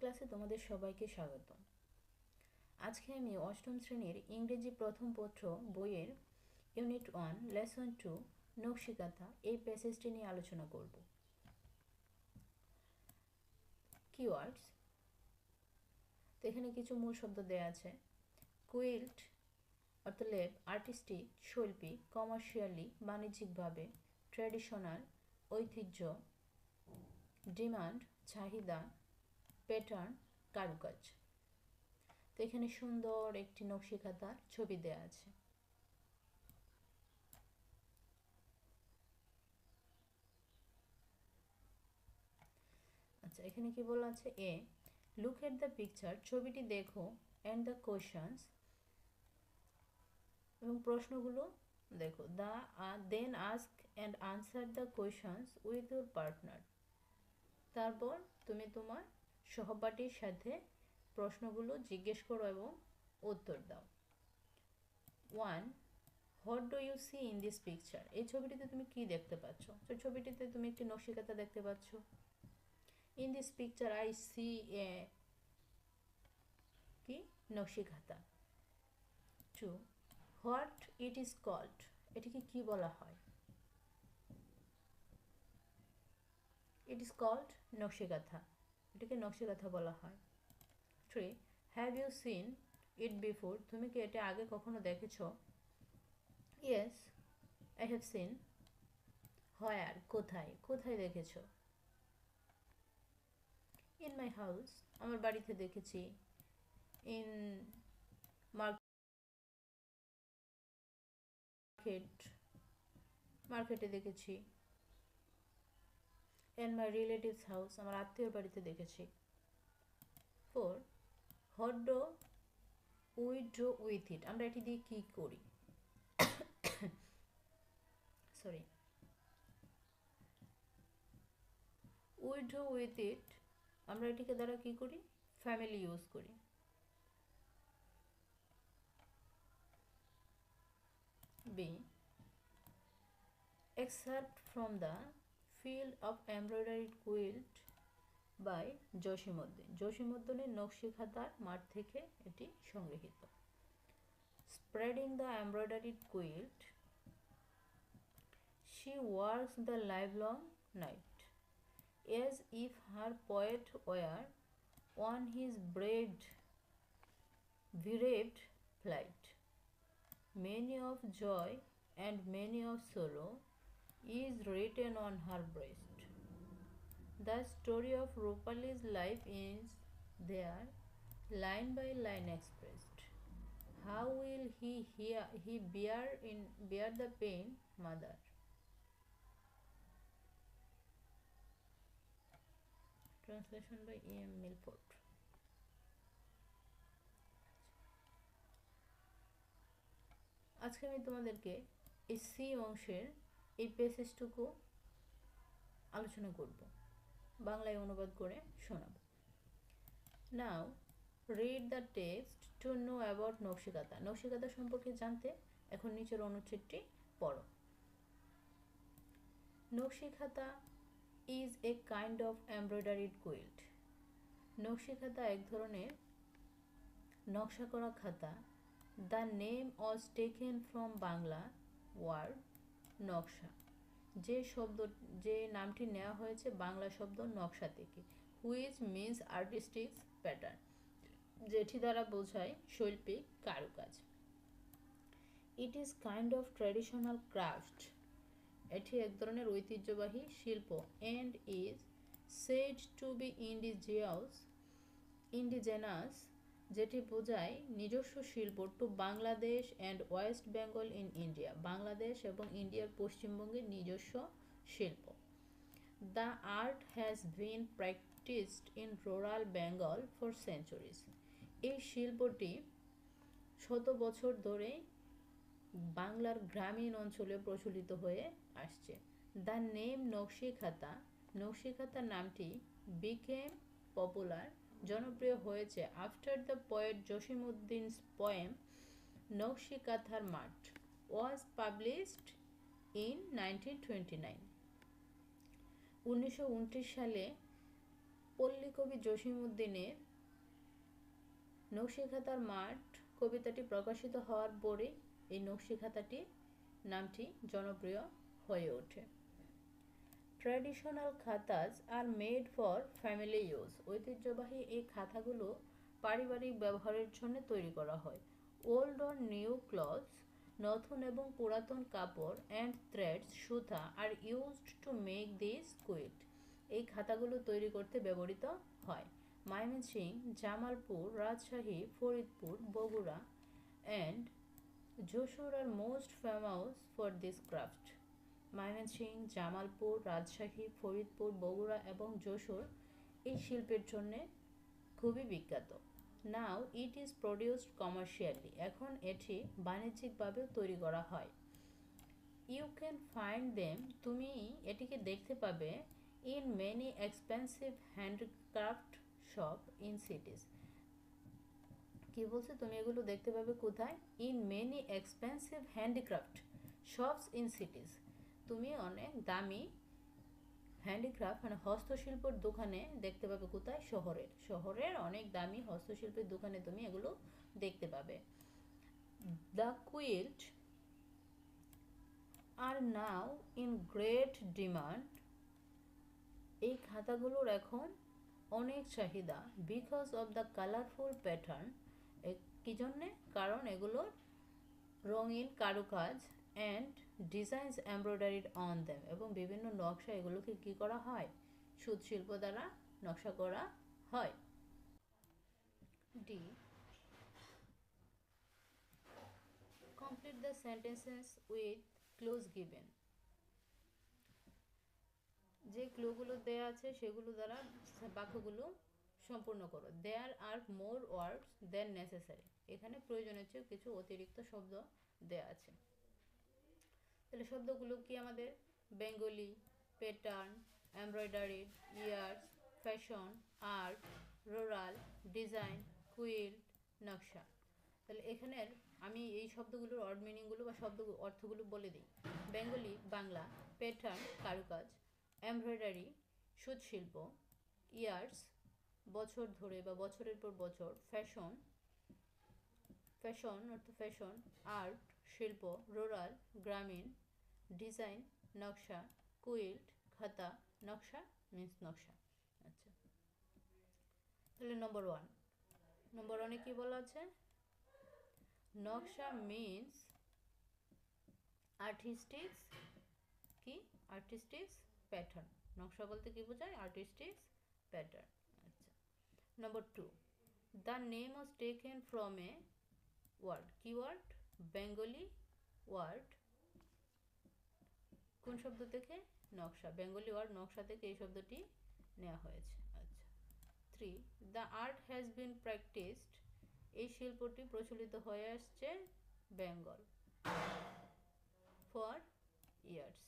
ক্লাসে তোমাদের সবাইকে স্বাগত। আজকে আমি অষ্টম শ্রেণীর ইংরেজি প্রথম পত্র বইয়ের ইউনিট 1 লেসন 2 নকশিকাঁথা এই প্যাসেজটি নিয়ে আলোচনা করব। কিওয়ার্ডস, তো এখানে কিছু মূল শব্দ দেয়া আছে। কুইল্ট অর্থ লেপ, আর্টিস্টিক শৈল্পী, কমার্শিয়ালি বাণিজ্যিকভাবে, ট্র্যাডিশনাল ঐতিহ্য, ডিমান্ড চাহিদা, প্যাটার্ন কারুকাজ। তো এখানে সুন্দর একটি নকশিকাঁথার ছবি দেয়া আছে। আচ্ছা, এখানে কি বলা আছে? A look at the picture, ছবিটি দেখো, অ্যান্ড দ্য কোয়েশ্চনস এবং প্রশ্নগুলো দেখো। Then ask and answer the questions with your partner. তারপর তুমি তোমার সহপাঠীর সাথে প্রশ্নগুলো জিজ্ঞেস করো এবং উত্তর দাও। 1. What do you see in this picture? এই ছবিটিতে তুমি কি দেখতে পাচ্ছ? তো ছবিটিতে তুমি একটি নকশিকাঁথা দেখতে পাচ্ছ। In this picture I see a কি nakshi kantha. 2. What it is called? এটিকে কি বলা হয়? It is called nakshi kantha. এটিকে নকশিকাঁথা বলা হয়। 3. Have you seen it before? তুমি কি এটা আগে কখনো দেখেছ? Yes, I have seen. Where? কোথায়? কোথায় দেখেছ? ইন মাই হাউস, আমার বাড়িতে দেখেছি। ইন মার্কেটে দেখেছি। ইন মাই রিলেটিভস হাউস, আমার আত্মীয়র বাড়িতে দেখেছি। 4. What do we do with it? আমরা এটি দিয়ে কি করি? Sorry, we do with it, আমরা এটিকে দ্বারা কি করি? ফ্যামিলি ইউজ করি। B excerpt from the field of embroidered quilt by Jasimuddin. জসীমউদ্দিনের নকশিকাঁথার মাঠ থেকে এটি সংগৃহীত। Spreading the embroidered quilt, she works the livelong night, as if her poet were on his bereaved flight. Many of joy and many of sorrow is written on her breast. The story of Rupali's life is there, line by line expressed. How will he bear the pain, mother? Translation by E.M. Milford. আজকে আমি তোমাদেরকে এই C অংশের এই প্যাসেজটুকু আলোচনা করব, বাংলায় অনুবাদ করে শোনাব। Now read the text to know about nakshi kantha. Nakshi kantha সম্পর্কে জানতে এখন নিচের অনুচ্ছেদটি পড়ো। Nakshi kantha is a kind of embroidered quilt. Nakshi kantha এক ধরনের নকশা করা খাতা। The name was taken from Bangla word naksha. যে নামটি নেওয়া হয়েছে বাংলা শব্দ নকশা থেকে। হুইচ মিন্স আর্টিস্টিক প্যাটার্ন, যেটি দ্বারা বোঝায় শৈল্পিক কারুকাজ। It is kind of traditional craft, এটি এক ধরনের ঐতিহ্যবাহী শিল্প। And is said to be indigenous, যেটি বোঝায় নিজস্ব শিল্প। To Bangladesh and west Bengal in India, Bangladesh এবং ইন্ডিয়ার পশ্চিমবঙ্গের নিজস্ব শিল্প। The art has been practised in rural Bengal for centuries, এই শিল্পটি শত বছর ধরে বাংলার গ্রামীণ অঞ্চলে প্রচলিত হয়ে আসছে। দ্য নেম নকশিকাঁথা, নকশিকাঁথা নামটি বিকেম পপুলার, জনপ্রিয় হয়েছে আফটার দ্য পোয়েট জসীমউদ্দিনস পোয়েম নকশিকাঁথার মাঠ ওয়াজ পাবলিশড ইন 1929। 1929 সালে পল্লী কবি জসিমউদ্দিনের নকশিখাতার মাঠ কবিতাটি প্রকাশিত হওয়ার পরে এই নকশিখাতাটি নামটি জনপ্রিয় হয়ে ওঠে। Traditional kanthas are made for family use. ঐতিহ্যবাহী এই খাতাগুলো পারিবারিক ব্যবহারের জন্য তৈরি করা হয়। ওল্ড অর নিউ ক্লথস, নতুন এবং পুরাতন কাপড়, অ্যান্ড থ্রেডস, সুতা আর used to make this quilt. এই খাতাগুলো তৈরি করতে ব্যবহৃত হয়। Mymensingh, Jamalpur, Rajshahi, Faridpur, Bogura and Jessore are most famous for this craft. Mymensingh, Jamalpur, Rajshahi, Faridpur, Bogura এবং যশোর এই শিল্পের জন্য খুবই বিখ্যাত। Now it is produced commercially. এখন এটি বাণিজ্যিকভাবেও তৈরি করা হয়। You can find them. তুমি এটিকে দেখতে পাবে in many expensive handcraft shop in cities. কি বলছে, তুমি এগুলো দেখতে পাবে কোথায়? In many expensive handicraft shops in সিটিজ। তুমি অনেক দামি হ্যান্ডিক্রাফট মানে হস্তশিল্পের দোকানে দেখতে পাবে কোথায়? শহরের অনেক দামি হস্তশিল্পের দোকানে তুমি এগুলো দেখতে পাবে। The quilt are now in great demand. এই খাতাগুলোর এখন অনেক চাহিদা। Because of the colourful pattern. কি জন্যে? কারণ এগুলোর রঙিন কারুকাজ and designs embroidered on them, এবং বিভিন্ন নকশা এগুলোকে কি করা হয়? সুত শিল্প দ্বারা নকশা করা হয়। D, complete the sentences with clues given. যে ক্লুগুলো দেওয়া আছে সেগুলো দ্বারা বাক্যগুলো সম্পূর্ণ করো। দেয়ার আর মোর ওয়ার্ডস দেন নেসেসারি। এখানে প্রয়োজনের চেয়ে কিছু অতিরিক্ত শব্দ দেওয়া আছে। তাহলে শব্দগুলো কি আমাদের? Bengali, pattern, embroidery, years, fashion, art, rural, design, quilt, নকশা। তাহলে এখানের আমি এই শব্দগুলোর অর্ড মিনিংগুলো বা শব্দ অর্থগুলো বলে দিই। বেঙ্গলি বাংলা, প্যাটার্ন কারুকাজ, এমব্রয়ডারি সুত শিল্প, ইয়ার্স বছর ধরে বা বছরের পর বছর, ফ্যাশন অর্থ ফ্যাশন, আর্ট শিল্প, রুরাল গ্রামীণ, ডিজাইন নকশা, কুইল্ট খাতা, নকশা মিন্স নকশা। আচ্ছা, তাহলে নম্বর ওয়ানে কি বলা আছে? নকশা মিন্স আর্টিস্টিক্স প্যাটার্ন। নকশা বলতে কি বোঝায়? Artistics pattern. আচ্ছা, number 2, the name was taken from a word. কি ওয়ার্ড? বেঙ্গলি ওয়ার্ড। কোন শব্দ থেকে? নকশা। বেঙ্গলি ওয়ার্ড নকশা থেকে এই শব্দটি নেওয়া হয়েছে। আচ্ছা, 3, the art has been practised. এই শিল্পটি প্রচলিত হয়ে আসছে বেঙ্গল ফর ইয়ার্স।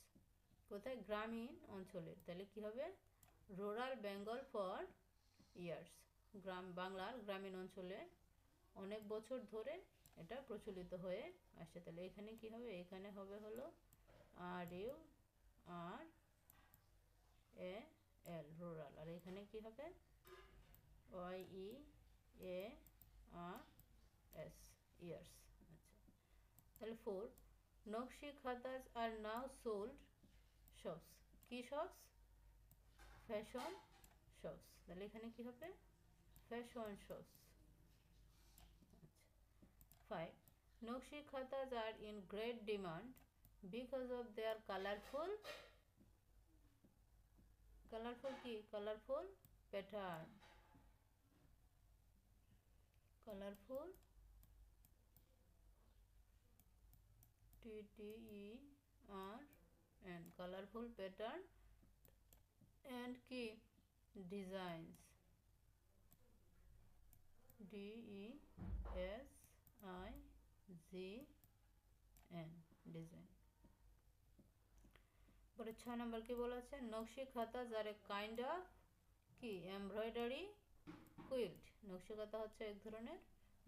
কোথায়? গ্রামীণ অঞ্চলে। তাহলে কি হবে? Rural Bengal for years. বাংলার গ্রামীণ অঞ্চলে অনেক বছর ধরে এটা প্রচলিত হয়ে আসছে। তাহলে এখানে কি হবে? এখানে হবে হলো RURAL রুরাল। আর এখানে কি হবে? YEARS years. আচ্ছা, তাহলে 4, নকশি খাতাজ আর নাও সোল্ড শপস। কি শপস? Fashion shops. তাহলে এখানে কি হবে? Fashion shops. আচ্ছা, 5, নকশি খাতাজ আর in great demand because of their colorful কি? Colourful pattern. Colourful TTERN colourful pattern and কি? Designs DESIGN design. পরে 6 নম্বর কি বলা আছে? নকশি খাতা যার কাইন্ড অফ কি? Embroidery quilt. নকশি খাতা হচ্ছে এক ধরনের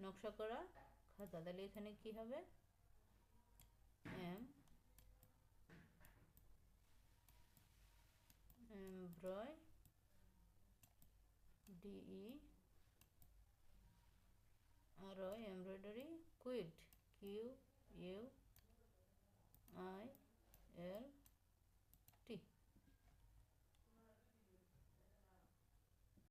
নকশা করা খাতা। তাহলে এখানে কি হবে? DERI, embroidery, quilt, QUILT,